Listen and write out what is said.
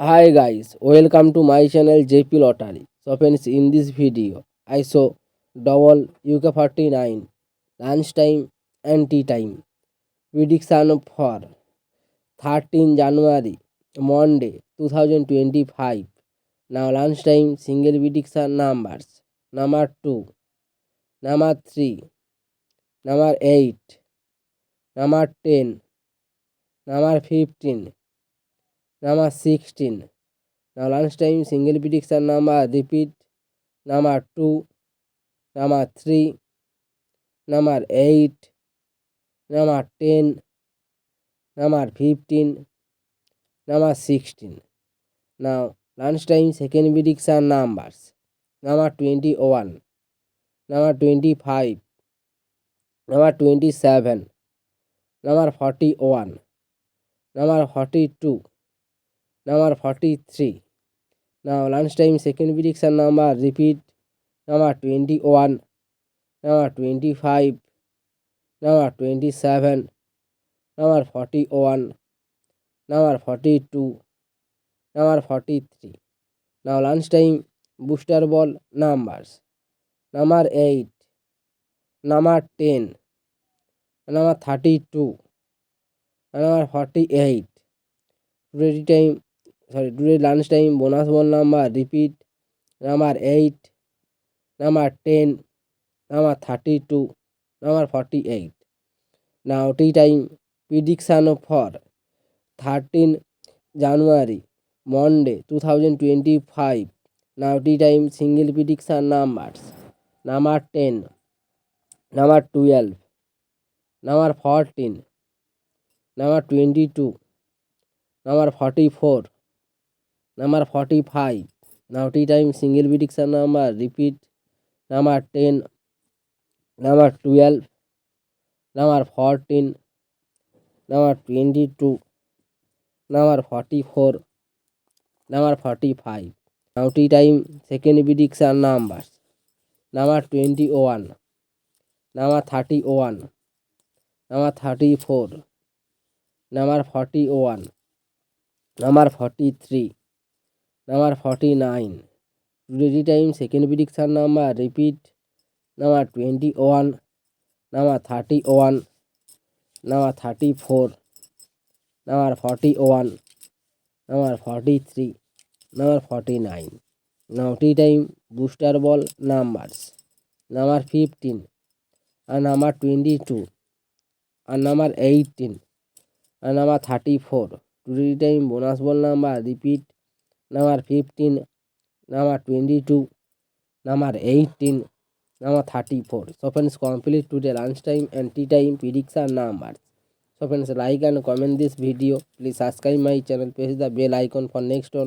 Hi guys, welcome to my channel JP Lottery. So friends, in this video, I show double UK49 lunchtime and tea time prediction for 13 January Monday 2025. Now lunchtime single prediction numbers: number 2, number 3, number 8, number 10, number 15, number 16. Now lunchtime single prediction number repeat: number 2, number 3, number 8, number 10, number 15, number 16. Now lunchtime second prediction numbers: number 21, number 25, number 27, number 41, number 42, number 43. Now lunchtime second prediction number repeat: number 21, number 25, number 27, number 41, number 42, number 43. Now lunchtime booster ball numbers: number 8, number 10, number 32, number 48. Today lunchtime bonus ball number repeat: number 8, number 10, number 32, number 48. Now tea time prediction for 13 January Monday 2025. Now tea time single prediction numbers: number 10, number 12, number 14, number 22, number 44, number 45. Now tea time single prediction number repeat: number 10, number 12, number 14, number 22, number 44, number 45. Now tea time second prediction numbers: number 21, number 31, number 34, number 41, number 43, number 49. Today time second prediction number repeat: number 21, number 31, number 34, number 41, number 43, number 49. Now tea time booster ball numbers: number 15 and number 22 and number 18 and number 34. Today time bonus ball number repeat: number 15, number 22, number 18, number 34. So friends, complete today lunchtime and tea time prediction numbers. So friends, like and comment this video. Please subscribe my channel. Press the bell icon for next one.